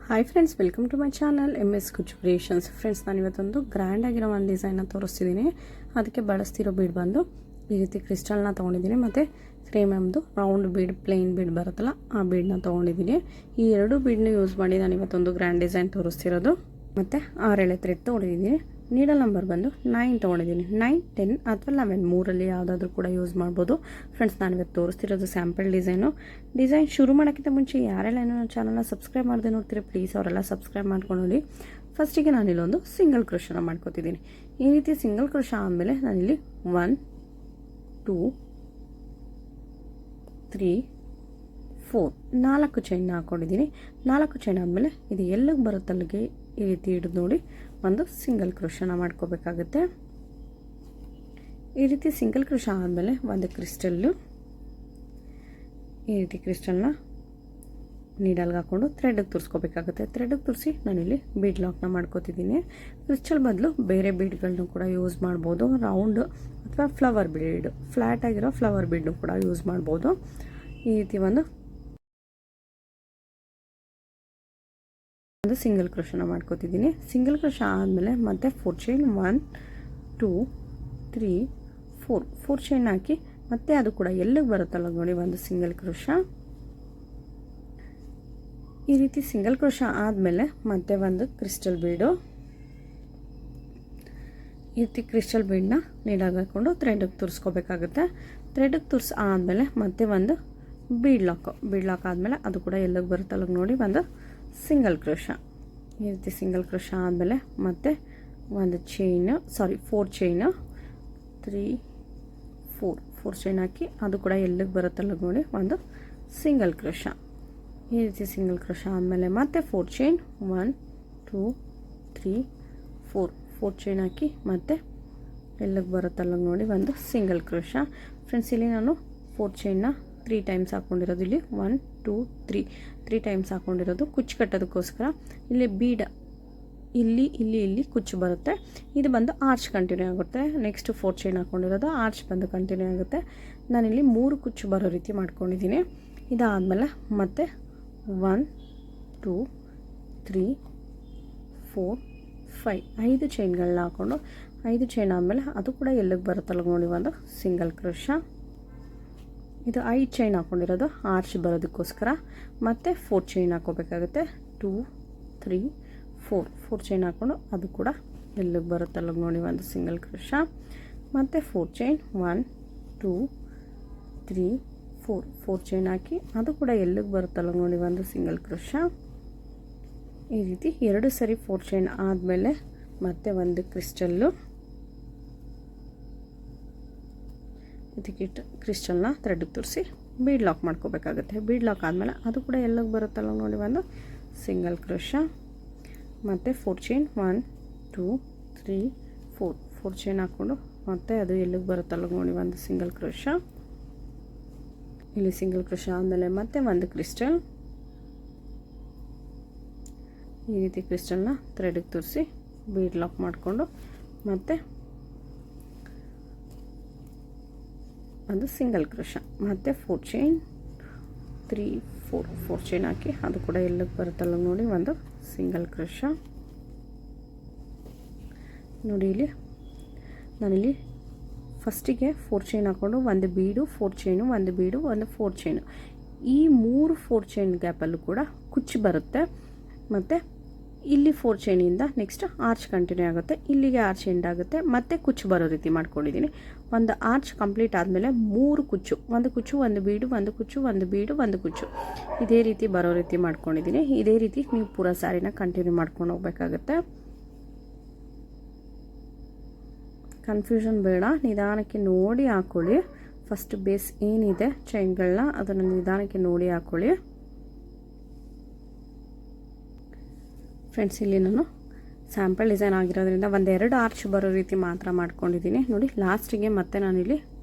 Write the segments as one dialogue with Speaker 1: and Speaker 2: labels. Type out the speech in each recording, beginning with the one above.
Speaker 1: Hi friends, welcome to my channel MS Kuchchu creations. Friends, ನಾನು ಇವತ್ತೊಂದು grand ಆಗಿರೋ ಒಂದು ಡಿಸೈನ್ನ ತೋರಿಸ್ತಿದ್ದೀನಿ. ಅದಕ್ಕೆ ಬಳಸ್ತಿರೋ ಬೀಡ್ ಬಂದು ಈ ರೀತಿ ಕ್ರಿಸ್ಟಲ್ನ ತೊಗೊಂಡಿದ್ದೀನಿ. ಮತ್ತು 3mm round bead, plane bead ಬರುತ್ತಲ್ಲ ಆ ಬೀಡನ್ನ ತೊಗೊಂಡಿದ್ದೀನಿ. ಈ ಎರಡು ಬೀಡನ್ನ ಯೂಸ್ ಮಾಡಿ ನಾನು ಇವತ್ತೊಂದು ಗ್ರ್ಯಾಂಡ್ ಡಿಸೈನ್ ತೋರಿಸ್ತಿರೋದು. ಮತ್ತು 6 ಎಳೆ ಥ್ರೆಡ್ ತೊಗೊಂಡಿದ್ದೀನಿ. ನೀಡಲ್ ನಂಬರ್ ಬಂದು 9 ತೊಗೊಂಡಿದ್ದೀನಿ. 9, 10 ಅಥವಾ 11 ಮೂರಲ್ಲಿ ಯಾವುದಾದ್ರೂ ಕೂಡ ಯೂಸ್ ಮಾಡ್ಬೋದು. ಫ್ರೆಂಡ್ಸ್, ನಾನು ಇವತ್ತು ತೋರಿಸ್ತಿರೋದು ಸ್ಯಾಂಪಲ್ ಡಿಸೈನ್ ಶುರು ಮಾಡೋಕ್ಕಿಂತ ಮುಂಚೆ ಯಾರೆಲ್ಲ ಏನೋ ಚಾನಲ್ನ ಸಬ್ಸ್ಕ್ರೈಬ್ ಮಾಡದೆ ನೋಡ್ತೀರಿ, ಪ್ಲೀಸ್ ಅವರೆಲ್ಲ ಸಬ್ಸ್ಕ್ರೈಬ್ ಮಾಡ್ಕೊಂಡು ನೋಡಿ. ಫಸ್ಟಿಗೆ ನಾನಿಲ್ಲೊಂದು ಸಿಂಗಲ್ ಕ್ರೋಶನ ಮಾಡ್ಕೋತಿದ್ದೀನಿ. ಈ ರೀತಿ ಸಿಂಗಲ್ ಕ್ರೋಶ ಆದಮೇಲೆ ನಾನಿಲ್ಲಿ 1, 2, 3, 4 4 ಚೈನ್ನ ಹಾಕ್ಕೊಂಡಿದ್ದೀನಿ. 4 ಚೈನ್ ಆದಮೇಲೆ ಇದು ಎಲ್ಲಿಗೆ ಬರುತ್ತಲ್ಲಿಗೆ ಈ ರೀತಿ ಹಿಡಿದು ನೋಡಿ ಒಂದು ಸಿಂಗಲ್ ಕ್ರೋಶನ ಮಾಡ್ಕೋಬೇಕಾಗುತ್ತೆ. ಈ ರೀತಿ ಸಿಂಗಲ್ ಕ್ರೋಶ ಆದಮೇಲೆ ಒಂದು ಕ್ರಿಸ್ಟಲ್ಲು, ಈ ರೀತಿ ಕ್ರಿಸ್ಟಲ್ನ ನೀಡಲ್ಗೆ ಹಾಕ್ಕೊಂಡು ಥ್ರೆಡ್ಗೆ ತುರ್ಸ್ಕೋಬೇಕಾಗುತ್ತೆ. ಥ್ರೆಡ್ಗೆ ತುರಿಸಿ ನಾನಿಲ್ಲಿ ಬೀಡ್ ಲಾಕ್ನ ಮಾಡ್ಕೋತಿದ್ದೀನಿ. ಕ್ರಿಸ್ಟಲ್ ಬದಲು ಬೇರೆ ಬೀಡ್ಗಳನ್ನೂ ಕೂಡ ಯೂಸ್ ಮಾಡ್ಬೋದು. ರೌಂಡ್ ಅಥವಾ ಫ್ಲವರ್ ಬೀಡ್, ಫ್ಲ್ಯಾಟ್ ಆಗಿರೋ ಫ್ಲವರ್ ಬೀಡ್ನು ಕೂಡ ಯೂಸ್ ಮಾಡ್ಬೋದು. ಈ ರೀತಿ ಒಂದು ಸಿಂಗಲ್ ಕ್ರೋಶನ ಮಾಡ್ಕೋತಿದ್ದೀನಿ. ಸಿಂಗಲ್ ಕ್ರೋಶ ಆದಮೇಲೆ ಮತ್ತೆ 4 ಚೈನ್, 1, 2, 3, 4 ಚೈನ್ ಹಾಕಿ ಮತ್ತೆ ಅದು ಕೂಡ ಎಲ್ಲಿಗೆ ಬರುತ್ತಲ್ಲ ನೋಡಿ ಒಂದು ಸಿಂಗಲ್ ಕ್ರೋಶ. ಈ ರೀತಿ ಸಿಂಗಲ್ ಕ್ರೋಶ ಆದಮೇಲೆ ಮತ್ತೆ ಒಂದು ಕ್ರಿಸ್ಟಲ್ ಬೀಡು, ಈ ರೀತಿ ಕ್ರಿಸ್ಟಲ್ ಬೀಡನ್ನ ನೀಡಾಗಿ ಹಾಕ್ಕೊಂಡು ಥ್ರೆಡ್ಗೆ ತುರಿಸ್ಕೋಬೇಕಾಗುತ್ತೆ. ಥ್ರೆಡ್ಗೆ ತುರ್ಸಿ ಆದಮೇಲೆ ಮತ್ತೆ ಒಂದು ಬೀಡ್ ಲಾಕ್ ಆದಮೇಲೆ ಅದು ಕೂಡ ಎಲ್ಲಿಗೆ ಬರುತ್ತಲ್ಲ ನೋಡಿ ಒಂದು ಸಿಂಗಲ್ ಕ್ರೋಶ. ಈ ರೀತಿ ಸಿಂಗಲ್ ಕ್ರೋಶ ಆದಮೇಲೆ ಮತ್ತೆ ಒಂದು ಚೈನ್, 4 ಚೈನು, 3, 4 ಚೈನ್ ಹಾಕಿ ಅದು ಕೂಡ ಎಲ್ಲಿಗೆ ಬರುತ್ತಲ್ಲ ನೋಡಿ ಒಂದು ಸಿಂಗಲ್ ಕ್ರೋಶ. ಈ ರೀತಿ ಸಿಂಗಲ್ ಕ್ರೋಶ ಆದಮೇಲೆ ಮತ್ತೆ 4 ಚೈನ್, 1, 2, 3, 4 ಚೈನ್ ಹಾಕಿ ಮತ್ತೆ ಎಲ್ಲಿಗೆ ಬರುತ್ತಲ್ಲ ನೋಡಿ ಒಂದು ಸಿಂಗಲ್ ಕ್ರೋಶ. ಫ್ರೆಂಡ್ಸ್, ಇಲ್ಲಿ ನಾನು 4 ಚೈನ್ನ 3 ಟೈಮ್ಸ್ ಹಾಕ್ಕೊಂಡಿರೋದು. ಇಲ್ಲಿ 1, 2, 3 ಟೈಮ್ಸ್ ಹಾಕ್ಕೊಂಡಿರೋದು ಕುಚ್ಚು ಕಟ್ಟೋದಕ್ಕೋಸ್ಕರ. ಇಲ್ಲಿ ಬೀಡ್ ಇಲ್ಲಿ ಕುಚ್ಚು ಬರುತ್ತೆ. ಇದು ಬಂದು ಆರ್ಚ್ ಕಂಟಿನ್ಯೂ ಆಗುತ್ತೆ. ನೆಕ್ಸ್ಟ್ 4 ಚೈನ್ ಹಾಕ್ಕೊಂಡಿರೋದು ಆರ್ಚ್ ಬಂದು ಕಂಟಿನ್ಯೂ ಆಗುತ್ತೆ. ನಾನಿಲ್ಲಿ 3 ಕುಚ್ಚು ಬರೋ ರೀತಿ ಮಾಡ್ಕೊಂಡಿದ್ದೀನಿ. ಇದಾದಮೇಲೆ ಮತ್ತೆ 1, 2, 3, 4, 5 ಚೈನ್ಗಳನ್ನ ಹಾಕ್ಕೊಂಡು 5 ಚೈನ್ ಆದಮೇಲೆ ಅದು ಕೂಡ ಎಲ್ಲಿಗೆ ಬರುತ್ತಲ್ಲ ನೋಡಿ ಒಂದು ಸಿಂಗಲ್ ಕ್ರೋಶ. ಇದು 5 ಚೈನ್ ಹಾಕ್ಕೊಂಡಿರೋದು ಆರ್ಚ್ ಬರೋದಕ್ಕೋಸ್ಕರ. ಮತ್ತು 4 ಚೈನ್ ಹಾಕ್ಕೋಬೇಕಾಗುತ್ತೆ. 2, 3, 4 ಚೈನ್ ಹಾಕ್ಕೊಂಡು ಅದು ಕೂಡ ಎಲ್ಲಿಗೆ ಬರುತ್ತಲ್ಲ ನೋಡಿ ಒಂದು ಸಿಂಗಲ್ ಕ್ರೋಶ. ಮತ್ತು 4 ಚೈನ್, 1, 2, 3, 4 ಚೈನ್ ಹಾಕಿ ಅದು ಕೂಡ ಎಲ್ಲಿಗೆ ಬರುತ್ತಲ್ಲ ನೋಡಿ ಒಂದು ಸಿಂಗಲ್ ಕ್ರೋಶ. ಈ ರೀತಿ 2 ಸರಿ 4 ಚೈನ್ ಆದಮೇಲೆ ಮತ್ತೆ ಒಂದು ಕ್ರಿಸ್ಟಲ್ಲು, ಇದಕ್ಕೆ ಕ್ರಿಸ್ಟಲ್ನ ಥ್ರೆಡ್ಗೆ ತುರಿಸಿ ಬೀಡ್ ಲಾಕ್ ಮಾಡ್ಕೋಬೇಕಾಗುತ್ತೆ. ಬೀಡ್ ಲಾಕ್ ಆದಮೇಲೆ ಅದು ಕೂಡ ಎಲ್ಲಿಗೆ ಬರುತ್ತಲ್ಲ ನೋಡಿ ಒಂದು ಸಿಂಗಲ್ ಕ್ರೋಶ. ಮತ್ತು 4 ಚೈನ್, 1, 2, 3, 4 ಚೈನ್ ಹಾಕ್ಕೊಂಡು ಮತ್ತೆ ಅದು ಎಲ್ಲಿಗೆ ಬರುತ್ತಲ್ಲ ನೋಡಿ ಒಂದು ಸಿಂಗಲ್ ಕ್ರೋಶ. ಇಲ್ಲಿ ಸಿಂಗಲ್ ಕ್ರೋಶ ಆದಮೇಲೆ ಮತ್ತೆ ಒಂದು ಕ್ರಿಸ್ಟಲ್, ಈ ರೀತಿ ಕ್ರಿಸ್ಟಲ್ನ ಥ್ರೆಡ್ಗೆ ತುರಿಸಿ ಬೀಡ್ ಲಾಕ್ ಮಾಡಿಕೊಂಡು ಮತ್ತೆ ಒಂದು ಸಿಂಗಲ್ ಕ್ರೋಶ. ಮತ್ತು 4 ಚೈನ್, 3, 4 ಚೈನ್ ಹಾಕಿ ಅದು ಕೂಡ ಎಲ್ಲಿಗೆ ಬರುತ್ತಲ್ಲ ನೋಡಿ ಒಂದು ಸಿಂಗಲ್ ಕ್ರೋಶ. ನೋಡಿ ಇಲ್ಲಿ ನಾನಿಲ್ಲಿ ಫಸ್ಟಿಗೆ 4 ಚೈನ್ ಹಾಕ್ಕೊಂಡು ಒಂದು ಬೀಡು, 4 ಚೈನು, ಒಂದು ಬೀಡು, ಒಂದು 4 ಚೈನು, ಈ 3 4 ಚೈನ್ ಗ್ಯಾಪಲ್ಲೂ ಕೂಡ ಕುಚ್ಚು ಬರುತ್ತೆ. ಮತ್ತು ಇಲ್ಲಿ 4 ಚೈನಿಂದ ನೆಕ್ಸ್ಟ್ ಆರ್ಚ್ ಕಂಟಿನ್ಯೂ ಆಗುತ್ತೆ. ಇಲ್ಲಿಗೆ ಆರ್ಚ್ ಎಂಡ್ ಆಗುತ್ತೆ. ಮತ್ತೆ ಕುಚ್ಚು ಬರೋ ರೀತಿ ಮಾಡ್ಕೊಂಡಿದ್ದೀನಿ. ಒಂದು ಆರ್ಚ್ ಕಂಪ್ಲೀಟ್ ಆದಮೇಲೆ 3 ಕುಚ್ಚು, ಒಂದು ಕುಚ್ಚು, ಒಂದು ಬೀಡು, ಒಂದು ಕುಚ್ಚು, ಒಂದು ಬೀಡು, ಒಂದು ಕುಚ್ಚು, ಇದೇ ರೀತಿ ಬರೋ ರೀತಿ ಮಾಡ್ಕೊಂಡಿದ್ದೀನಿ. ಇದೇ ರೀತಿ ನೀವು ಪೂರ ಸ್ಯಾರಿನ ಕಂಟಿನ್ಯೂ ಮಾಡ್ಕೊಂಡು ಹೋಗ್ಬೇಕಾಗತ್ತೆ. ಕನ್ಫ್ಯೂಷನ್ ಬೇಡ, ನಿಧಾನಕ್ಕೆ ನೋಡಿ ಹಾಕ್ಕೊಳ್ಳಿ. ಫಸ್ಟ್ ಬೇಸ್ ಏನಿದೆ ಚೈನ್ಗಳನ್ನ ಅದನ್ನು ನಿಧಾನಕ್ಕೆ ನೋಡಿ ಹಾಕ್ಕೊಳ್ಳಿ. ಫ್ರೆಂಡ್ಸ್, ಇಲ್ಲಿ ನಾನು ಸ್ಯಾಂಪಲ್ ಡಿಸೈನ್ ಆಗಿರೋದ್ರಿಂದ 1-2 ಆರ್ಚ್ ಬರೋ ರೀತಿ ಮಾತ್ರ ಮಾಡ್ಕೊಂಡಿದ್ದೀನಿ. ನೋಡಿ ಲಾಸ್ಟಿಗೆ ಮತ್ತೆ ನಾನಿಲ್ಲಿ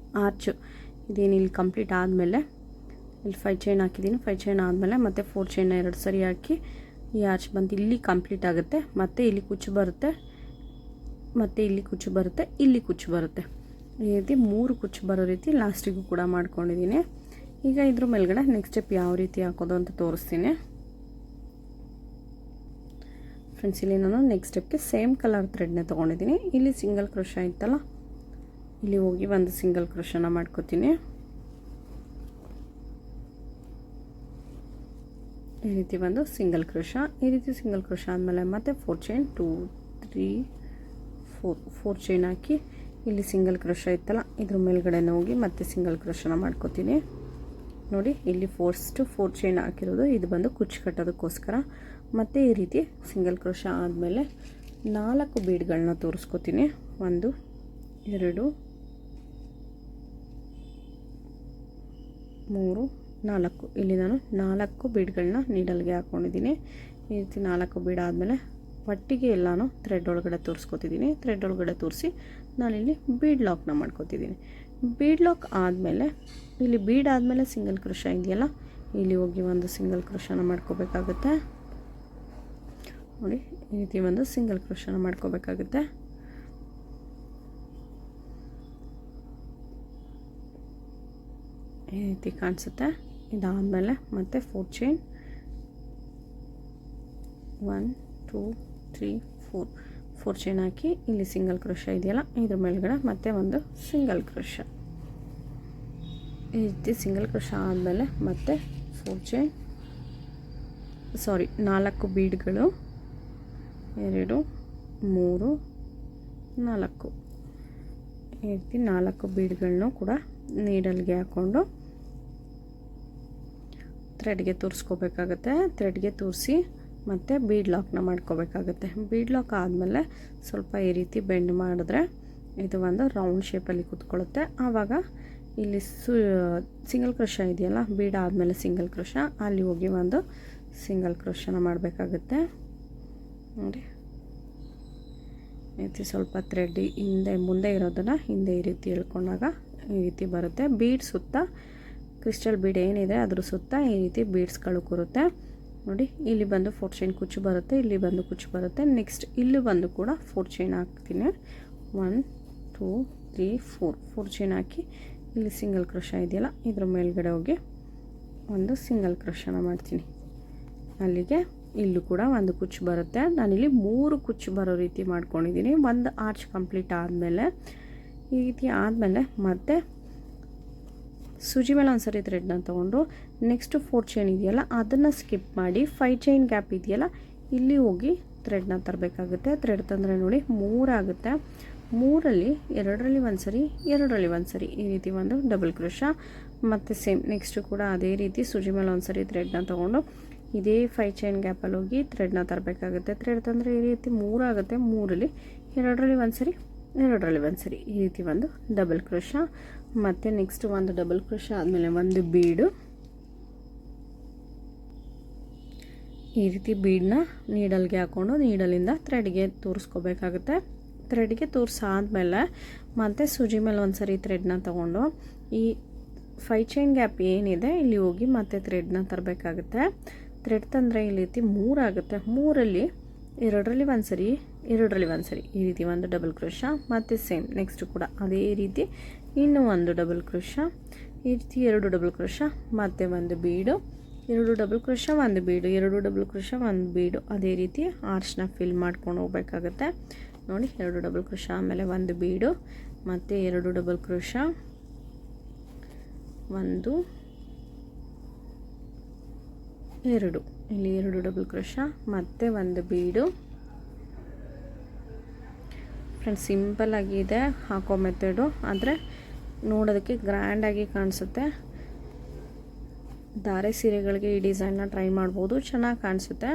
Speaker 1: ಆರ್ಚ್ ಇದೇನು ಇಲ್ಲಿ ಕಂಪ್ಲೀಟ್ ಆದಮೇಲೆ ಇಲ್ಲಿ 5 ಚೈನ್ ಹಾಕಿದ್ದೀನಿ. 5 ಚೈನ್ ಆದಮೇಲೆ ಮತ್ತೆ 4 ಚೈನ್ 2 ಸರಿ ಹಾಕಿ ಈ ಆರ್ಚ್ ಬಂದು ಇಲ್ಲಿ ಕಂಪ್ಲೀಟ್ ಆಗುತ್ತೆ. ಮತ್ತು ಇಲ್ಲಿ ಕುಚ್ಚು ಬರುತ್ತೆ, ಮತ್ತು ಇಲ್ಲಿ ಕುಚ್ಚು ಬರುತ್ತೆ, ಇಲ್ಲಿ ಕುಚ್ಚು ಬರುತ್ತೆ. ಈ ರೀತಿ 3 ಕುಚ್ಚು ಬರೋ ರೀತಿ ಲಾಸ್ಟಿಗೂ ಕೂಡ ಮಾಡ್ಕೊಂಡಿದ್ದೀನಿ. ಈಗ ಇದ್ರ ಮೇಲ್ಗಡೆ ನೆಕ್ಸ್ಟ್ ಸ್ಟೆಪ್ ಯಾವ ರೀತಿ ಹಾಕೋದು ಅಂತ ತೋರಿಸ್ತೀನಿ. ಫ್ರೆಂಡ್ಸ್ ಇಲ್ಲಿ ನಾನು ನೆಕ್ಸ್ಟ್ ಸ್ಟೆಪ್ಗೆ ಸೇಮ್ ಕಲರ್ ಥ್ರೆಡ್ನ ತೊಗೊಂಡಿದ್ದೀನಿ. ಇಲ್ಲಿ ಸಿಂಗಲ್ ಕ್ರೋಶ ಇತ್ತಲ್ಲ, ಇಲ್ಲಿ ಹೋಗಿ ಒಂದು ಸಿಂಗಲ್ ಕ್ರೋಶನ ಮಾಡ್ಕೋತೀನಿ. ಈ ರೀತಿ ಒಂದು ಸಿಂಗಲ್ ಕ್ರೋಶ. ಈ ರೀತಿ ಸಿಂಗಲ್ ಕ್ರೋಶ ಆದಮೇಲೆ ಮತ್ತೆ 4 ಚೈನ್ 2 3 4 ಚೈನ್ ಹಾಕಿ ಇಲ್ಲಿ ಸಿಂಗಲ್ ಕ್ರೋಶ ಇತ್ತಲ್ಲ ಇದ್ರ ಮೇಲ್ಗಡೆ ಹೋಗಿ ಮತ್ತೆ ಸಿಂಗಲ್ ಕ್ರೋಶನ ಮಾಡ್ಕೋತೀನಿ. ನೋಡಿ ಇಲ್ಲಿ 4 ಚೈನ್ ಹಾಕಿರೋದು ಇದು ಬಂದು ಕುಚ್ಚು ಕಟ್ಟೋದಕ್ಕೋಸ್ಕರ. ಮತ್ತು ಈ ರೀತಿ ಸಿಂಗಲ್ ಕ್ರೋಶ ಆದಮೇಲೆ 4 ಬೀಡ್ಗಳನ್ನ ತೋರಿಸ್ಕೋತೀನಿ. 1 2 3 4. ಇಲ್ಲಿ ನಾನು 4 ಬೀಡ್ಗಳನ್ನ ನೀಡಲ್ಗೆ ಹಾಕ್ಕೊಂಡಿದ್ದೀನಿ. ಈ ರೀತಿ 4 ಬೀಡ್ ಆದಮೇಲೆ ಒಟ್ಟಿಗೆ ಎಲ್ಲನೂ ಥ್ರೆಡ್ ಒಳಗಡೆ ತೋರಿಸ್ಕೊತಿದ್ದೀನಿ. ಥ್ರೆಡ್ ಒಳಗಡೆ ತೋರಿಸಿ ನಾನಿಲ್ಲಿ ಬೀಡ್ ಲಾಕ್ನ ಮಾಡ್ಕೊತಿದ್ದೀನಿ. ಬೀಡ್ ಲಾಕ್ ಆದಮೇಲೆ ಇಲ್ಲಿ ಬೀಡ್ ಆದಮೇಲೆ ಸಿಂಗಲ್ ಕ್ರೋಶ ಇದೆಯಲ್ಲ, ಇಲ್ಲಿ ಹೋಗಿ ಒಂದು ಸಿಂಗಲ್ ಕ್ರೋಶನ ಮಾಡ್ಕೋಬೇಕಾಗುತ್ತೆ. ನೋಡಿ ಈ ರೀತಿ ಒಂದು ಸಿಂಗಲ್ ಕ್ರೋಶನ ಮಾಡ್ಕೋಬೇಕಾಗುತ್ತೆ. ಈ ರೀತಿ ಕಾಣಿಸುತ್ತೆ. ಇದಾದಮೇಲೆ ಮತ್ತೆ 4 ಚೈನ್ 1 2 3 4 ಚೈನ್ ಹಾಕಿ ಇಲ್ಲಿ ಸಿಂಗಲ್ ಕ್ರೋಶ ಇದೆಯಲ್ಲ ಇದ್ರ ಮೇಲ್ಗಡೆ ಮತ್ತೆ ಒಂದು ಸಿಂಗಲ್ ಕ್ರೋಶ. ಈ ರೀತಿ ಸಿಂಗಲ್ ಕ್ರೋಶ ಆದಮೇಲೆ ಮತ್ತೆ 4 ಚೈನ್ 4 ಬೀಡ್ಗಳು 2 3 4. ಈ ರೀತಿ 4 ಬೀಡ್ಗಳನ್ನೂ ಕೂಡ ನೀಡಲ್ಗೆ ಹಾಕ್ಕೊಂಡು ಥ್ರೆಡ್ಗೆ ತೋರಿಸ್ಕೋಬೇಕಾಗತ್ತೆ. ಥ್ರೆಡ್ಗೆ ತೋರಿಸಿ ಮತ್ತು ಬೀಡ್ ಲಾಕ್ನ ಮಾಡ್ಕೋಬೇಕಾಗತ್ತೆ. ಬೀಡ್ ಲಾಕ್ ಆದಮೇಲೆ ಸ್ವಲ್ಪ ಈ ರೀತಿ ಬೆಂಡ್ ಮಾಡಿದ್ರೆ ಇದು ಒಂದು ರೌಂಡ್ ಶೇಪಲ್ಲಿ ಕೂತ್ಕೊಳ್ಳುತ್ತೆ. ಆವಾಗ ಇಲ್ಲಿ ಸಿಂಗಲ್ ಕ್ರೋಶ ಇದೆಯಲ್ಲ, ಬೀಡ್ ಆದಮೇಲೆ ಸಿಂಗಲ್ ಕ್ರೋಶ, ಅಲ್ಲಿ ಹೋಗಿ ಒಂದು ಸಿಂಗಲ್ ಕ್ರೋಶನ ಮಾಡಬೇಕಾಗುತ್ತೆ. ನೋಡಿ ಈ ರೀತಿ ಸ್ವಲ್ಪ ಥ್ರೆಡ್ ಮುಂದೆ ಇರೋದನ್ನು ಹಿಂದೆ ಈ ರೀತಿ ಎಳ್ಕೊಂಡಾಗ ಈ ರೀತಿ ಬರುತ್ತೆ. ಬೀಡ್ ಸುತ್ತ ಕ್ರಿಸ್ಟಲ್ ಬೀಡ್ ಏನಿದೆ ಅದ್ರ ಸುತ್ತ ಈ ರೀತಿ ಬೀಡ್ಸ್ಗಳು ಕೂರುತ್ತೆ. ನೋಡಿ ಇಲ್ಲಿ ಬಂದು 4 ಚೈನ್ ಕುಚ್ಚು ಬರುತ್ತೆ, ಇಲ್ಲಿ ಬಂದು ಕುಚ್ಚು ಬರುತ್ತೆ. ನೆಕ್ಸ್ಟ್ ಇಲ್ಲಿ ಬಂದು ಕೂಡ 4 ಚೈನ್ ಹಾಕ್ತೀನಿ. 1 2 3 4 ಚೈನ್ ಹಾಕಿ ಇಲ್ಲಿ ಸಿಂಗಲ್ ಕ್ರೋಶ ಇದೆಯಲ್ಲ ಇದ್ರ ಮೇಲ್ಗಡೆ ಹೋಗಿ ಒಂದು ಸಿಂಗಲ್ ಕ್ರೋಶನ ಮಾಡ್ತೀನಿ. ಅಲ್ಲಿಗೆ ಇಲ್ಲೂ ಕೂಡ ಒಂದು ಕುಚ್ಚು ಬರುತ್ತೆ. ನಾನಿಲ್ಲಿ 3 ಕುಚ್ಚು ಬರೋ ರೀತಿ ಮಾಡ್ಕೊಂಡಿದ್ದೀನಿ. ಒಂದು ಆರ್ಚ್ ಕಂಪ್ಲೀಟ್ ಆದಮೇಲೆ ಈ ರೀತಿ ಆದಮೇಲೆ ಮತ್ತೆ ಸೂಜಿ ಮೇಲೆ ಒಂದ್ಸರಿ ಥ್ರೆಡ್ನ ತೊಗೊಂಡು ನೆಕ್ಸ್ಟ್ 4 ಚೈನ್ ಇದೆಯಲ್ಲ ಅದನ್ನು ಸ್ಕಿಪ್ ಮಾಡಿ 5 ಚೈನ್ ಗ್ಯಾಪ್ ಇದೆಯಲ್ಲ ಇಲ್ಲಿ ಹೋಗಿ ಥ್ರೆಡ್ನ ತರಬೇಕಾಗುತ್ತೆ. ಥ್ರೆಡ್ ತಂದರೆ ನೋಡಿ 3 ಆಗುತ್ತೆ. 3ರಲ್ಲಿ 2ರಲ್ಲಿ ಒಂದ್ಸರಿ 2ರಲ್ಲಿ ಒಂದ್ಸರಿ ಈ ರೀತಿ ಒಂದು ಡಬಲ್ ಕ್ರೋಶ. ಮತ್ತು ಸೇಮ್ ನೆಕ್ಸ್ಟು ಕೂಡ ಅದೇ ರೀತಿ ಸೂಜಿ ಮೇಲೆ ಒಂದ್ಸರಿ ಥ್ರೆಡ್ನ ತೊಗೊಂಡು ಇದೇ 5 ಚೈನ್ ಗ್ಯಾಪಲ್ಲಿ ಹೋಗಿ ಥ್ರೆಡ್ನ ತರಬೇಕಾಗುತ್ತೆ. ಥ್ರೆಡ್ ತಂದರೆ ಈ ರೀತಿ 3 ಆಗುತ್ತೆ. 3ರಲ್ಲಿ 2ರಲ್ಲಿ ಒಂದ್ಸರಿ 2ರಲ್ಲಿ ಒಂದ್ಸರಿ ಈ ರೀತಿ ಒಂದು ಡಬಲ್ ಕ್ರೋಶ. ಮತ್ತು ನೆಕ್ಸ್ಟ್ ಒಂದು ಡಬಲ್ ಕ್ರೋಶ ಆದಮೇಲೆ ಒಂದು ಬೀಡು. ಈ ರೀತಿ ಬೀಡನ್ನ ನೀಡಲ್ಗೆ ಹಾಕ್ಕೊಂಡು ನೀಡಲಿಂದ ಥ್ರೆಡ್ಗೆ ತೋರಿಸ್ಕೋಬೇಕಾಗುತ್ತೆ. ಥ್ರೆಡ್ಗೆ ತೋರಿಸಾದ್ಮೇಲೆ ಮತ್ತು ಸೂಜಿ ಮೇಲೆ ಒಂದ್ಸರಿ ಥ್ರೆಡ್ನ ತೊಗೊಂಡು ಈ 5 ಚೈನ್ ಗ್ಯಾಪ್ ಏನಿದೆ ಇಲ್ಲಿ ಹೋಗಿ ಮತ್ತೆ ಥ್ರೆಡ್ನ ತರಬೇಕಾಗುತ್ತೆ. ಥ್ರೆಡ್ ತಂದರೆ ಈ ರೀತಿ 3 ಆಗುತ್ತೆ. 3ರಲ್ಲಿ 2ರಲ್ಲಿ ಒಂದ್ಸರಿ 2ರಲ್ಲಿ ಒಂದ್ಸರಿ ಈ ರೀತಿ ಒಂದು ಡಬಲ್ ಕ್ರೋಶ. ಮತ್ತು ಸೇಮ್ ನೆಕ್ಸ್ಟ್ ಕೂಡ ಅದೇ ರೀತಿ ಇನ್ನೂ ಒಂದು ಡಬಲ್ ಕ್ರೋಶ. ಈ ರೀತಿ 2 ಡಬಲ್ ಕ್ರೋಶ ಮತ್ತು ಒಂದು ಬೀಡು, 2 ಡಬಲ್ ಕ್ರೋಶ ಒಂದು ಬೀಡು, 2 ಡಬಲ್ ಕ್ರೋಶ ಒಂದು ಬೀಡು. ಅದೇ ರೀತಿ ಆರ್ಚ್ನ ಫಿಲ್ ಮಾಡ್ಕೊಂಡು ಹೋಗ್ಬೇಕಾಗತ್ತೆ. ನೋಡಿ 2 ಡಬಲ್ ಕ್ರೋಶ ಆಮೇಲೆ ಒಂದು ಬೀಡು ಮತ್ತು 2 ಡಬಲ್ ಕ್ರೋಶ, 1 2 ಇಲ್ಲಿ 2 ಡಬಲ್ ಕ್ರೋಶ ಮತ್ತು ಒಂದು ಬೀಡು. ಫ್ರೆಂಡ್ಸ್ ಸಿಂಪಲ್ಲಾಗಿದೆ ಹಾಕೋ ಮೆಥಡು, ಆದರೆ ನೋಡೋದಕ್ಕೆ ಗ್ರ್ಯಾಂಡಾಗಿ ಕಾಣಿಸುತ್ತೆ. ಧಾರೆ ಸೀರೆಗಳಿಗೆ ಈ ಡಿಸೈನ್ನ ಟ್ರೈ ಮಾಡ್ಬೋದು, ಚೆನ್ನಾಗಿ ಕಾಣಿಸುತ್ತೆ.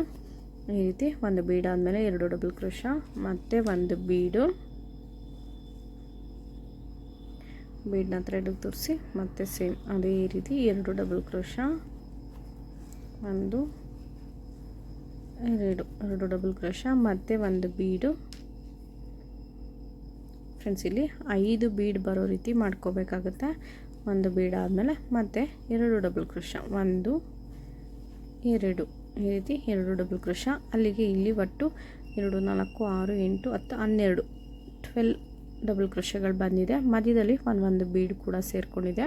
Speaker 1: ಈ ರೀತಿ ಒಂದು ಬೀಡ್ ಆದಮೇಲೆ 2 ಡಬಲ್ ಕ್ರೋಶ ಮತ್ತು ಒಂದು ಬೀಡು. ಬೀಡನ್ನ ಥ್ರೆಡ್ಗೆ ತೋರಿಸಿ ಮತ್ತು ಸೇಮ್ ಅದೇ ರೀತಿ 2 ಡಬಲ್ ಕ್ರೋಶ, 1 2 ಡಬಲ್ ಕ್ರೋಶ ಮತ್ತು ಒಂದು ಬೀಡು. ಫ್ರೆಂಡ್ಸ್ ಇಲ್ಲಿ 5 ಬೀಡ್ ಬರೋ ರೀತಿ ಮಾಡ್ಕೋಬೇಕಾಗುತ್ತೆ. ಒಂದು ಬೀಡ್ ಆದಮೇಲೆ ಮತ್ತೆ 2 ಡಬಲ್ ಕ್ರೋಶ, 1 2 ಈ ರೀತಿ 2 ಡಬಲ್ ಕ್ರೋಶ. ಅಲ್ಲಿಗೆ ಇಲ್ಲಿ ಒಟ್ಟು 2 4 6 8 10 12 ಡಬಲ್ ಕ್ರೋಶಗಳು ಬಂದಿದೆ. ಮಧ್ಯದಲ್ಲಿ ಒಂದು ಬೀಡ್ ಕೂಡ ಸೇರಿಕೊಂಡಿದೆ.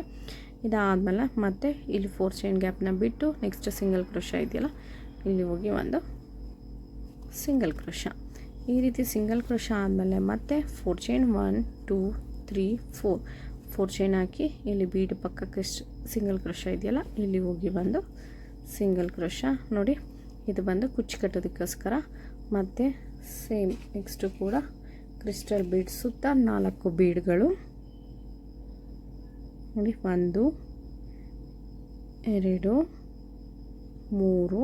Speaker 1: ಇದಾದಮೇಲೆ ಮತ್ತೆ ಇಲ್ಲಿ 4 ಚೈನ್ ಗ್ಯಾಪ್ನ ಬಿಟ್ಟು ನೆಕ್ಸ್ಟ್ ಸಿಂಗಲ್ ಕ್ರೋಶ ಇದೆಯಲ್ಲ ಇಲ್ಲಿ ಹೋಗಿ ಒಂದು ಸಿಂಗಲ್ ಕ್ರೋಶ. ಈ ರೀತಿ ಸಿಂಗಲ್ ಕ್ರೋಶ ಆದಮೇಲೆ ಮತ್ತೆ 4 ಚೈನ್ 1 2 3 4 ಚೈನ್ ಹಾಕಿ ಇಲ್ಲಿ ಬೀಡ್ ಪಕ್ಕ ಸಿಂಗಲ್ ಕ್ರೋಶ ಇದೆಯಲ್ಲ ಇಲ್ಲಿ ಹೋಗಿ ಬಂದು ಸಿಂಗಲ್ ಕ್ರೋಶ. ನೋಡಿ ಇದು ಬಂದು ಕುಚ್ಚು ಕಟ್ಟೋದಕ್ಕೋಸ್ಕರ. ಮತ್ತು ಸೇಮ್ ನೆಕ್ಸ್ಟು ಕೂಡ ಕ್ರಿಸ್ಟಲ್ ಬೀಡ್ ಸುತ್ತ 4 ಬೀಡ್ಗಳು ನೋಡಿ, 1 2 3 4.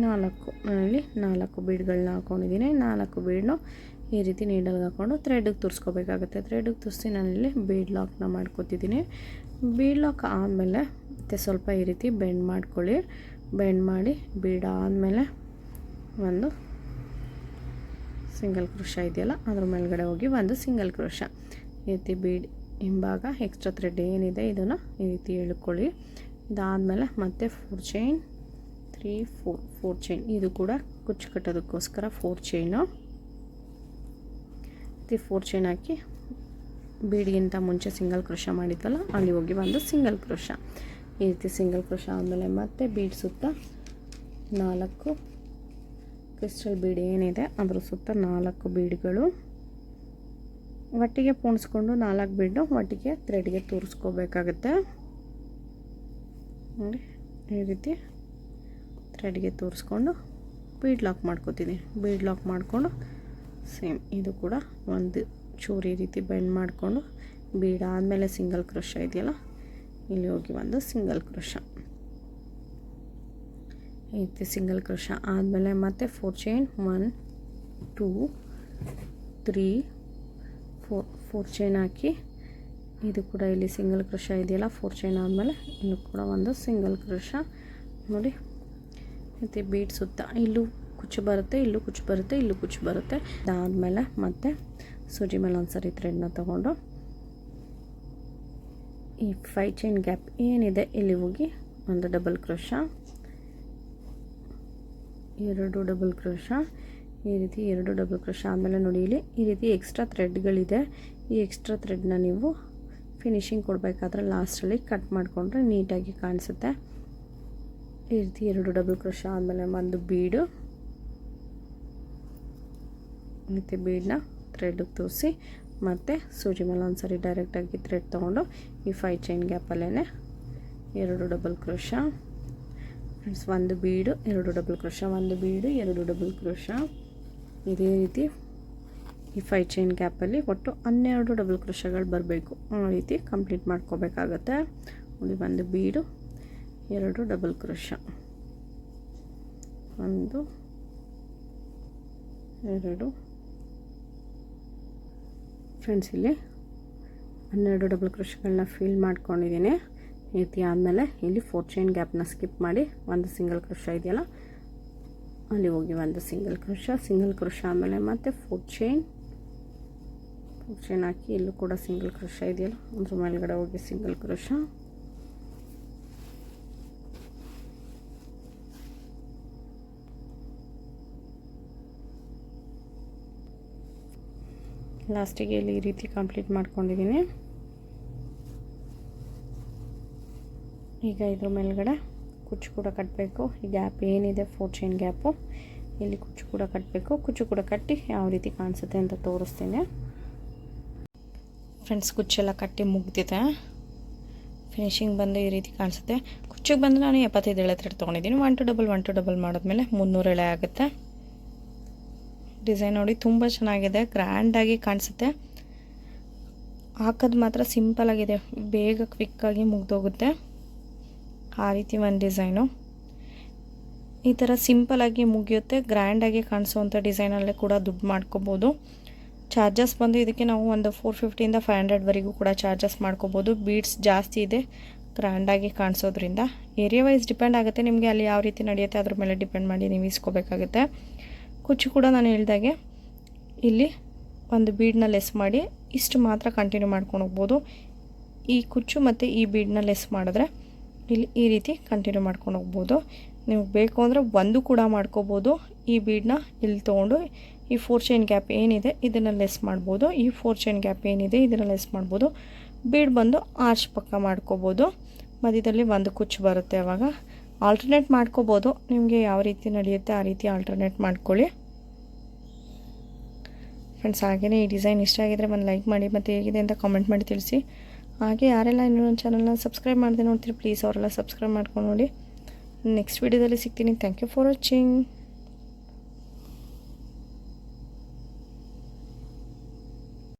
Speaker 1: ನಾನಲ್ಲಿ 4 ಬೀಡ್ಗಳನ್ನ ಹಾಕ್ಕೊಂಡಿದ್ದೀನಿ. 4 ಬೀಡ್ನು ಈ ರೀತಿ ನೀಡಲ್ಗೆ ಹಾಕ್ಕೊಂಡು ಥ್ರೆಡ್ಗೆ ತುರ್ಸ್ಕೋಬೇಕಾಗುತ್ತೆ. ಥ್ರೆಡ್ಗೆ ತುರಿಸಿ ನಾನಿಲ್ಲಿ ಬೀಡ್ ಲಾಕ್ನ ಮಾಡ್ಕೊತಿದ್ದೀನಿ. ಬೀಡ್ ಲಾಕ್ ಆದಮೇಲೆ ಮತ್ತು ಸ್ವಲ್ಪ ಈ ರೀತಿ ಬೆಂಡ್ ಮಾಡ್ಕೊಳ್ಳಿ. ಬೆಂಡ್ ಮಾಡಿ ಬೀಡ್ ಆದಮೇಲೆ ಒಂದು ಸಿಂಗಲ್ ಕ್ರೋಶ ಇದೆಯಲ್ಲ ಅದ್ರ ಮೇಲ್ಗಡೆ ಹೋಗಿ ಒಂದು ಸಿಂಗಲ್ ಕ್ರೋಶ. ಈ ರೀತಿ ಬೀಡ್ ಹಿಂಭಾಗ ಎಕ್ಸ್ಟ್ರಾ ಥ್ರೆಡ್ ಏನಿದೆ ಇದನ್ನು ಈ ರೀತಿ ಎಳ್ಕೊಳ್ಳಿ. ಇದಾದಮೇಲೆ ಮತ್ತೆ 4 ಚೈನ್ 3 4 ಚೈನ್. ಇದು ಕೂಡ ಕುಚ್ಚು ಕಟ್ಟೋದಕ್ಕೋಸ್ಕರ 4 ಚೈನು. 4 ಚೈನ್ ಹಾಕಿ ಬೀಡಿಗಿಂತ ಮುಂಚೆ ಸಿಂಗಲ್ ಕ್ರೋಶ ಮಾಡಿದ್ವಲ್ಲ ಅಲ್ಲಿ ಹೋಗಿ ಒಂದು ಸಿಂಗಲ್ ಕ್ರೋಶ. ಈ ರೀತಿ ಸಿಂಗಲ್ ಕ್ರೋಶ ಆದಮೇಲೆ ಮತ್ತೆ ಬೀಡ್ ಸುತ್ತ 4 ಕ್ರಿಸ್ಟಲ್ ಬೀಡ್ ಏನಿದೆ ಅದ್ರ ಸುತ್ತ 4 ಬೀಡ್ಗಳು ಒಟ್ಟಿಗೆ ಪೋಣಿಸ್ಕೊಂಡು 4 ಬೀಡು ಒಟ್ಟಿಗೆ ಥ್ರೆಡ್ಗೆ ತೋರಿಸ್ಕೋಬೇಕಾಗುತ್ತೆ. ನೋಡಿ ಈ ರೀತಿ ಥ್ರೆಡ್ಗೆ ತೋರಿಸ್ಕೊಂಡು ಬೀಡ್ ಲಾಕ್ ಮಾಡ್ಕೋತೀನಿ. ಬೀಡ್ ಲಾಕ್ ಮಾಡಿಕೊಂಡು ಸೇಮ್ ಇದು ಕೂಡ ಒಂದು ಚೂರು ಈ ರೀತಿ ಬೆಂಡ್ ಮಾಡಿಕೊಂಡು ಬೀಡ್ ಆದಮೇಲೆ ಸಿಂಗಲ್ ಕ್ರೋಶ ಇದೆಯಲ್ಲ ಇಲ್ಲಿ ಹೋಗಿ ಒಂದು ಸಿಂಗಲ್ ಕ್ರೋಶ. ಈ ರೀತಿ ಸಿಂಗಲ್ ಕ್ರೋಶ ಆದಮೇಲೆ ಮತ್ತೆ 4 ಚೈನ್ 1 2 3 4 ಚೈನ್ ಹಾಕಿ ಇದು ಕೂಡ ಇಲ್ಲಿ ಸಿಂಗಲ್ ಕ್ರೋಶ ಇದೆಯಲ್ಲ 4 ಚೈನ್ ಆದಮೇಲೆ ಇಲ್ಲೂ ಕೂಡ ಒಂದು ಸಿಂಗಲ್ ಕ್ರೋಶ. ನೋಡಿ ಮತ್ತು ಬೀಡ್ ಸುತ್ತ ಇಲ್ಲೂ ಕುಚ್ಚು ಬರುತ್ತೆ, ಇಲ್ಲೂ ಕುಚ್ಚು ಬರುತ್ತೆ, ಇಲ್ಲೂ ಕುಚ್ಚು ಬರುತ್ತೆ. ಅದಾದಮೇಲೆ ಮತ್ತೆ ಸೂಜಿ ಮೇಲೆ ಒಂದು ಸರಿ ಥ್ರೆಡ್ನ ತೊಗೊಂಡು ಈ 5 ಚೈನ್ ಗ್ಯಾಪ್ ಏನಿದೆ ಇಲ್ಲಿ ಹೋಗಿ ಒಂದು ಡಬಲ್ ಕ್ರೋಶ, 2 ಡಬಲ್ ಕ್ರೋಶ. ಈ ರೀತಿ 2 ಡಬಲ್ ಕ್ರೋಶ ಆದಮೇಲೆ ನೋಡಿ ಇಲ್ಲಿ ಈ ರೀತಿ ಎಕ್ಸ್ಟ್ರಾ ಥ್ರೆಡ್ಗಳಿದೆ. ಈ ಎಕ್ಸ್ಟ್ರಾ ಥ್ರೆಡ್ನ ನೀವು ಫಿನಿಶಿಂಗ್ ಕೊಡಬೇಕಾದ್ರೆ ಲಾಸ್ಟಲ್ಲಿ ಕಟ್ ಮಾಡಿಕೊಂಡ್ರೆ ನೀಟಾಗಿ ಕಾಣಿಸುತ್ತೆ. ಈ ರೀತಿ 2 ಡಬಲ್ ಕ್ರೋಶ ಆದಮೇಲೆ ಒಂದು ಬೀಡು ಮತ್ತು ಬೀಡನ್ನ ಥ್ರೆಡ್ಗೆ ತೋರಿಸಿ ಮತ್ತು ಸೂಜಿ ಮೇಲೆ ಒಂದು ಸರಿ ಡೈರೆಕ್ಟಾಗಿ ಥ್ರೆಡ್ ತೊಗೊಂಡು ಈ 5 ಚೈನ್ ಗ್ಯಾಪಲ್ಲೇ 2 ಡಬಲ್ ಕ್ರೋಶ. ಫ್ರೆಂಡ್ಸ್ ಒಂದು ಬೀಡು 2 ಡಬಲ್ ಕ್ರೋಶ, ಒಂದು ಬೀಡು 2 ಡಬಲ್ ಕ್ರೋಶ. ಇದೇ ರೀತಿ ಈ 5 ಚೈನ್ ಗ್ಯಾಪಲ್ಲಿ ಒಟ್ಟು 12 ಡಬಲ್ ಕ್ರೋಶಗಳು ಬರಬೇಕು. ಆ ರೀತಿ ಕಂಪ್ಲೀಟ್ ಮಾಡ್ಕೋಬೇಕಾಗತ್ತೆ. ನೋಡಿ ಒಂದು ಬೀಡು 2 ಡಬಲ್ ಕ್ರೋಶ, 1 2. ಫ್ರೆಂಡ್ಸ್ ಇಲ್ಲಿ 12 ಡಬಲ್ ಕ್ರೋಶಗಳನ್ನ ಫಿಲ್ ಮಾಡ್ಕೊಂಡಿದ್ದೀನಿ. ಈ ರೀತಿ ಆದಮೇಲೆ ಇಲ್ಲಿ 4 ಚೈನ್ ಗ್ಯಾಪ್ನ ಸ್ಕಿಪ್ ಮಾಡಿ ಒಂದು ಸಿಂಗಲ್ ಕ್ರೋಶ ಇದೆಯಲ್ಲ ಅಲ್ಲಿ ಹೋಗಿ ಒಂದು ಸಿಂಗಲ್ ಕ್ರೋಶ. ಸಿಂಗಲ್ ಕ್ರೋಶ ಆದಮೇಲೆ ಮತ್ತೆ 4 ಚೈನ್ ಹಾಕಿ ಇಲ್ಲೂ ಕೂಡ ಸಿಂಗಲ್ ಕ್ರೋಶ ಇದೆಯಲ್ಲ ಅದ್ರ ಮೇಲ್ಗಡೆ ಹೋಗಿ ಸಿಂಗಲ್ ಕ್ರೋಶ. ಲಾಸ್ಟಿಗೆ ಇಲ್ಲಿ ಈ ರೀತಿ ಕಂಪ್ಲೀಟ್ ಮಾಡ್ಕೊಂಡಿದ್ದೀನಿ. ಈಗ ಇದ್ರ ಮೇಲ್ಗಡೆ ಕುಚ್ಚು ಕೂಡ ಕಟ್ಟಬೇಕು. ಈ ಗ್ಯಾಪ್ ಏನಿದೆ 4 ಚೈನ್ ಗ್ಯಾಪು ಇಲ್ಲಿ ಕುಚ್ಚು ಕೂಡ ಕಟ್ಟಬೇಕು. ಕುಚ್ಚು ಕೂಡ ಕಟ್ಟಿ ಯಾವ ರೀತಿ ಕಾಣಿಸುತ್ತೆ ಅಂತ ತೋರಿಸ್ತೀನಿ. ಫ್ರೆಂಡ್ಸ್ ಕುಚ್ಚೆಲ್ಲ ಕಟ್ಟಿ ಮುಗ್ದಿದೆ. ಫಿನಿಶಿಂಗ್ ಬಂದು ಈ ರೀತಿ ಕಾಣಿಸುತ್ತೆ. ಕುಚ್ಚಿಗೆ ಬಂದು ನಾನು 75 ಎಳೆ ಥ್ರೆಡ್ ತೊಗೊಂಡಿದ್ದೀನಿ. 1 to ಡಬಲ್ ಮಾಡಿದ್ಮೇಲೆ 300 ಎಳೆ ಆಗುತ್ತೆ. ಡಿಸೈನ್ ನೋಡಿ ತುಂಬ ಚೆನ್ನಾಗಿದೆ, ಗ್ರ್ಯಾಂಡಾಗಿ ಕಾಣಿಸುತ್ತೆ. ಹಾಕೋದು ಮಾತ್ರ ಸಿಂಪಲ್ ಆಗಿದೆ, ಬೇಗ ಕ್ವಿಕ್ಕಾಗಿ ಮುಗ್ದೋಗುತ್ತೆ. ಆ ರೀತಿ ಒಂದು ಡಿಸೈನು ಈ ಥರ ಸಿಂಪಲಾಗಿ ಮುಗಿಯುತ್ತೆ. ಗ್ರ್ಯಾಂಡಾಗಿ ಕಾಣಿಸೋವಂಥ ಡಿಸೈನಲ್ಲೇ ಕೂಡ ದುಡ್ಡು ಮಾಡ್ಕೋಬೋದು. ಚಾರ್ಜಸ್ ಬಂದು ಇದಕ್ಕೆ ನಾವು ಒಂದು 450 ಇಂದ 500ವರೆಗೂ ಕೂಡ ಚಾರ್ಜಸ್ ಮಾಡ್ಕೋಬೋದು. ಬೀಡ್ಸ್ ಜಾಸ್ತಿ ಇದೆ ಗ್ರ್ಯಾಂಡಾಗಿ ಕಾಣಿಸೋದ್ರಿಂದ. ಏರಿಯಾ ವೈಸ್ ಡಿಪೆಂಡ್ ಆಗುತ್ತೆ, ನಿಮಗೆ ಅಲ್ಲಿ ಯಾವ ರೀತಿ ನಡೆಯುತ್ತೆ ಅದ್ರ ಮೇಲೆ ಡಿಪೆಂಡ್ ಮಾಡಿ ನೀವು ಇಸ್ಕೋಬೇಕಾಗುತ್ತೆ. ಕುಚ್ಚು ಕೂಡ ನಾನು ಹೇಳಿದಾಗೆ ಇಲ್ಲಿ ಒಂದು ಬೀಡನ್ನ ಲೆಸ್ ಮಾಡಿ ಇಷ್ಟು ಮಾತ್ರ ಕಂಟಿನ್ಯೂ ಮಾಡ್ಕೊಂಡು ಹೋಗ್ಬೋದು. ಈ ಕುಚ್ಚು ಮತ್ತು ಈ ಬೀಡನ್ನ ಲೆಸ್ ಮಾಡಿದ್ರೆ ಇಲ್ಲಿ ಈ ರೀತಿ ಕಂಟಿನ್ಯೂ ಮಾಡ್ಕೊಂಡು ಹೋಗ್ಬೋದು. ನೀವು ಬೇಕು ಅಂದರೆ ಒಂದು ಕೂಡ ಮಾಡ್ಕೋಬೋದು. ಈ ಬೀಡನ್ನ ಇಲ್ಲಿ ತೊಗೊಂಡು ಈ 4 ಚೈನ್ ಗ್ಯಾಪ್ ಏನಿದೆ ಇದನ್ನು ಲೆಸ್ ಮಾಡ್ಬೋದು. ಈ 4 ಚೈನ್ ಗ್ಯಾಪ್ ಏನಿದೆ ಇದನ್ನು ಲೆಸ್ ಮಾಡ್ಬೋದು. ಬೀಡ್ ಬಂದು ಆರ್ಚ್ ಪಕ್ಕ ಮಾಡ್ಕೋಬೋದು. ಮಧ್ಯದಲ್ಲಿ ಒಂದು ಕುಚ್ಚು ಬರುತ್ತೆ. ಆವಾಗ ಆಲ್ಟರ್ನೇಟ್ ಮಾಡ್ಕೋಬೋದು, ನಿಮಗೆ ಯಾವ ರೀತಿ ನಡೆಯುತ್ತೆ ಆ ರೀತಿ ಆಲ್ಟರ್ನೇಟ್ ಮಾಡ್ಕೊಳ್ಳಿ ಫ್ರೆಂಡ್ಸ್. ಹಾಗೆಯೇ ಈ ಡಿಸೈನ್ ಇಷ್ಟ ಆಗಿದರೆ ಒಂದು ಲೈಕ್ ಮಾಡಿ ಮತ್ತು ಹೇಗಿದೆ ಅಂತ ಕಾಮೆಂಟ್ ಮಾಡಿ ತಿಳಿಸಿ. ಹಾಗೆ ಯಾರೆಲ್ಲ ಇನ್ನೂ ನನ್ನ ಚಾನಲ್ನ ಸಬ್ಸ್ಕ್ರೈಬ್ ಮಾಡದೆ ನೋಡ್ತೀರಿ ಪ್ಲೀಸ್ ಅವರೆಲ್ಲ ಸಬ್ಸ್ಕ್ರೈಬ್ ಮಾಡ್ಕೊಂಡು ನೋಡಿ. ನೆಕ್ಸ್ಟ್ ವೀಡಿಯೋದಲ್ಲಿ ಸಿಗ್ತೀನಿ. Thank you for watching.